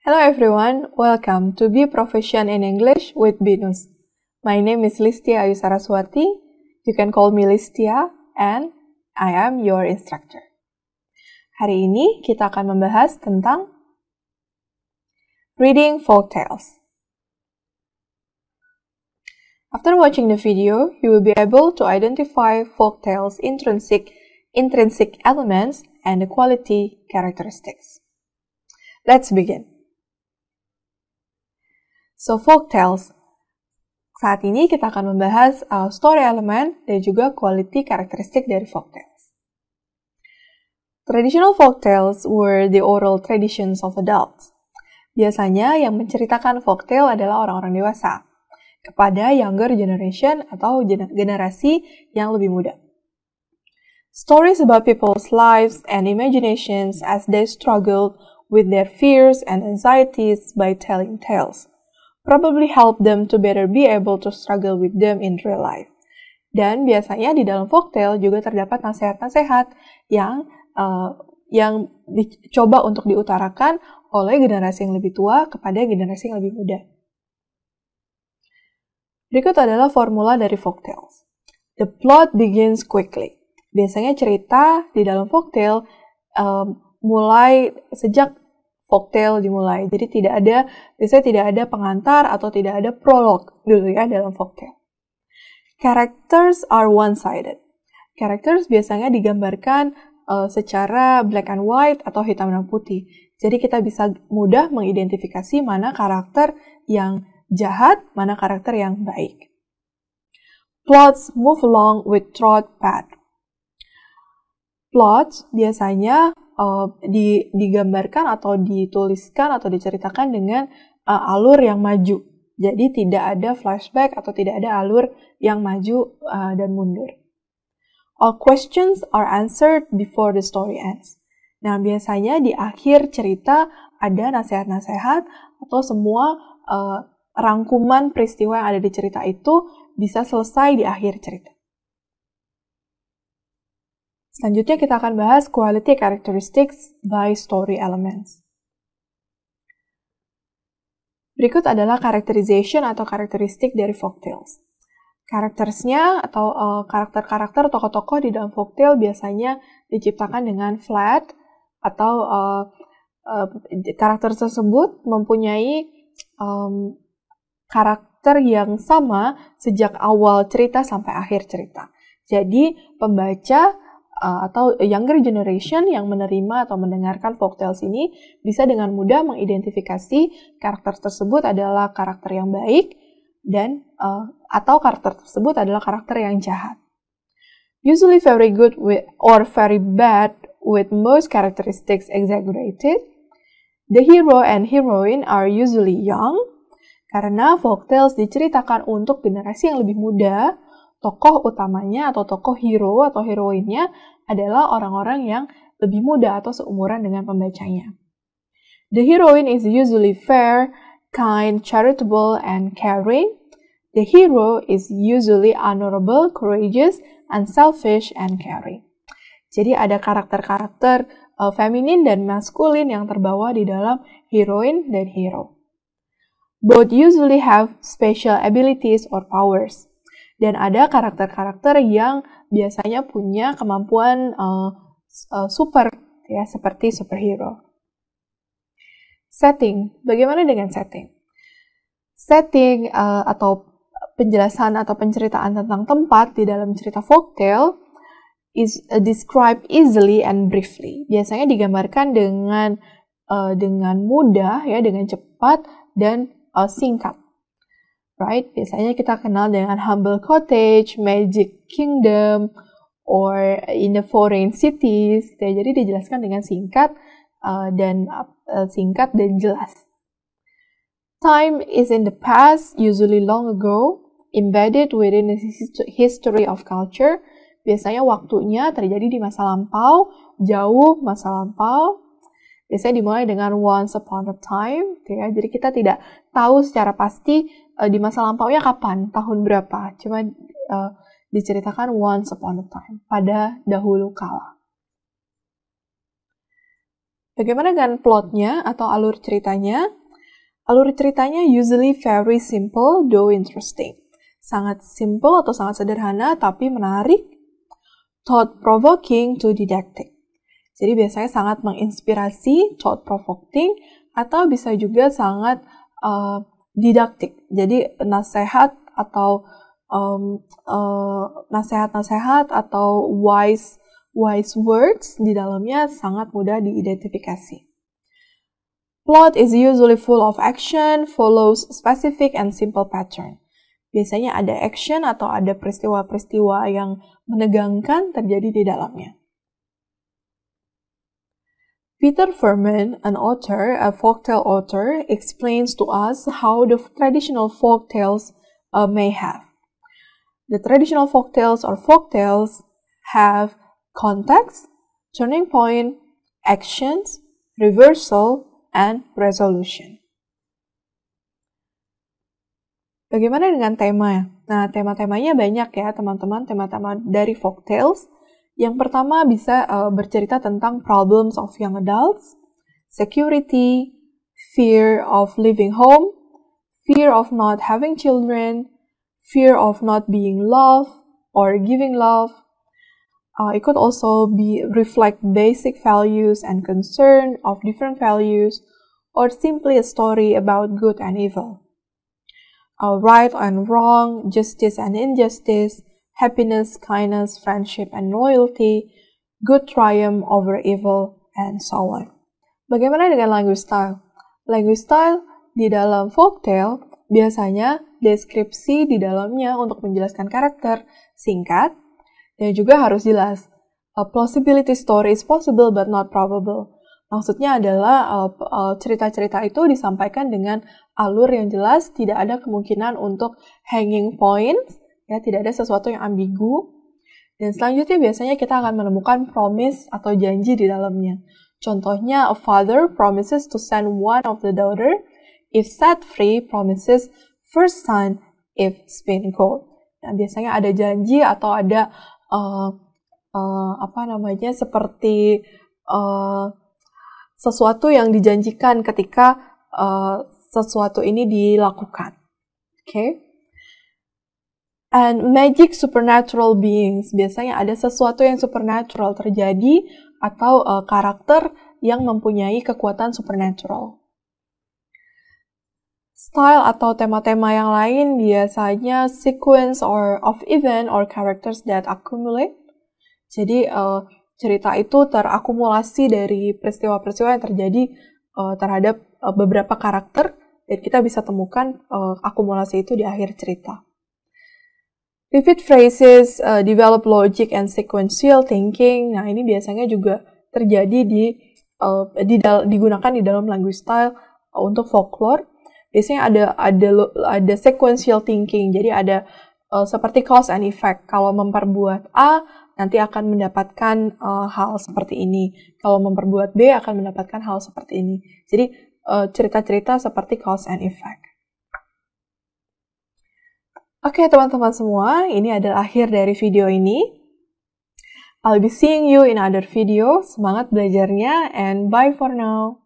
Hello everyone, welcome to Be Proficient in English with Binus. My name is Listia Ayu Saraswati. You can call me Listia and I am your instructor. Hari ini kita akan membahas tentang reading folk tales. After watching the video, you will be able to identify folk tales' intrinsic elements and the quality characteristics. Let's begin. So, folk tales. Saat ini kita akan membahas story element dan juga quality karakteristik dari folk tales. Traditional folk tales were the oral traditions of adults. Biasanya yang menceritakan folk tale adalah orang-orang dewasa kepada younger generation atau generasi yang lebih muda. Stories about people's lives and imaginations as they struggled with their fears and anxieties by telling tales probably help them to better be able to struggle with them in real life. Dan biasanya di dalam folktale juga terdapat nasihat-nasihat yang dicoba untuk diutarakan oleh generasi yang lebih tua kepada generasi yang lebih muda. Berikut adalah formula dari folktales. The plot begins quickly. Biasanya cerita di dalam folktale mulai sejak folktale dimulai. Jadi biasanya tidak ada pengantar atau tidak ada prolog dulu ya dalam folktale. Characters are one-sided. Characters biasanya digambarkan secara black and white atau hitam dan putih. Jadi kita bisa mudah mengidentifikasi mana karakter yang jahat, mana karakter yang baik. Plots move along with trot path. Plots biasanya digambarkan atau dituliskan atau diceritakan dengan alur yang maju. Jadi tidak ada flashback atau tidak ada alur yang maju dan mundur. All questions are answered before the story ends. Nah, biasanya di akhir cerita ada nasihat-nasihat atau semua rangkuman peristiwa yang ada di cerita itu bisa selesai di akhir cerita. Selanjutnya kita akan bahas quality characteristics by story elements. Berikut adalah characterization atau karakteristik dari folktales. Karaktersnya atau karakter-karakter tokoh-tokoh di dalam folktale biasanya diciptakan dengan flat atau karakter tersebut mempunyai karakter yang sama sejak awal cerita sampai akhir cerita. Jadi pembaca atau younger generation yang menerima atau mendengarkan folktales ini bisa dengan mudah mengidentifikasi karakter tersebut adalah karakter yang baik dan atau karakter tersebut adalah karakter yang jahat. Usually very good or very bad with most characteristics exaggerated. The hero and heroine are usually young karena folktales diceritakan untuk generasi yang lebih muda. Tokoh utamanya atau tokoh hero atau heroinnya adalah orang-orang yang lebih muda atau seumuran dengan pembacanya. The heroine is usually fair, kind, charitable, and caring. The hero is usually honorable, courageous, unselfish, and caring. Jadi ada karakter-karakter feminin dan maskulin yang terbawa di dalam heroine dan hero. Both usually have special abilities or powers. Dan ada karakter-karakter yang biasanya punya kemampuan super, ya, seperti superhero. Setting, bagaimana dengan setting? Setting atau penjelasan atau penceritaan tentang tempat di dalam cerita folktale is described easily and briefly. Biasanya digambarkan dengan mudah, ya, dengan cepat dan singkat. Right? Biasanya kita kenal dengan humble cottage, magic kingdom, or in the foreign cities. Jadi dijelaskan dengan singkat dan jelas. Time is in the past, usually long ago, embedded within the history of culture. Biasanya waktunya terjadi di masa lampau, jauh masa lampau. Biasanya dimulai dengan once upon a time, ya. Jadi kita tidak tahu secara pasti di masa lampaunya kapan, tahun berapa. Cuma diceritakan once upon a time, pada dahulu kala. Bagaimana dengan plotnya atau alur ceritanya? Alur ceritanya usually very simple though interesting. Sangat simple atau sangat sederhana tapi menarik. Thought-provoking to didactic. Jadi biasanya sangat menginspirasi, thought-provoking, atau bisa juga sangat didaktik. Jadi nasihat atau nasihat-nasihat atau wise words di dalamnya sangat mudah diidentifikasi. Plot is usually full of action, follows specific and simple pattern. Biasanya ada action atau ada peristiwa-peristiwa yang menegangkan terjadi di dalamnya. Peter Furman, an author, a folktale author, explains to us how the traditional folktales may have. The traditional folktales or folktales have context, turning point, actions, reversal, and resolution. Bagaimana dengan tema? Nah, tema-temanya banyak ya teman-teman, tema-tema dari folktales. Yang pertama bisa bercerita tentang problems of young adults, security, fear of leaving home, fear of not having children, fear of not being loved or giving love. It could also reflect basic values and concern of different values, or simply a story about good and evil. Right and wrong, justice and injustice, happiness, kindness, friendship and loyalty, good triumph over evil, and so on. Bagaimana dengan language style? Language style di dalam folktale biasanya deskripsi di dalamnya untuk menjelaskan karakter singkat, dan juga harus jelas. A plausibility story is possible but not probable. Maksudnya adalah cerita-cerita itu disampaikan dengan alur yang jelas, tidak ada kemungkinan untuk hanging points, ya, tidak ada sesuatu yang ambigu. Dan selanjutnya biasanya kita akan menemukan promise atau janji di dalamnya. Contohnya, a father promises to send one of the daughter if set free, promises first son if spin gold. Nah, biasanya ada janji atau ada seperti sesuatu yang dijanjikan ketika sesuatu ini dilakukan. Okay? And magic supernatural beings, biasanya ada sesuatu yang supernatural terjadi atau karakter yang mempunyai kekuatan supernatural. Style atau tema-tema yang lain biasanya sequence of event or characters that accumulate. Jadi cerita itu terakumulasi dari peristiwa-peristiwa yang terjadi terhadap beberapa karakter, dan kita bisa temukan akumulasi itu di akhir cerita. Repeat phrases, develop logic and sequential thinking. Nah, ini biasanya juga terjadi digunakan di dalam language style untuk folklore. Biasanya ada sequential thinking, jadi ada seperti cause and effect. Kalau memperbuat A, nanti akan mendapatkan hal seperti ini. Kalau memperbuat B, akan mendapatkan hal seperti ini. Jadi cerita-cerita seperti cause and effect. Oke, teman-teman semua, ini adalah akhir dari video ini. I'll be seeing you in other video. Semangat belajarnya, and bye for now.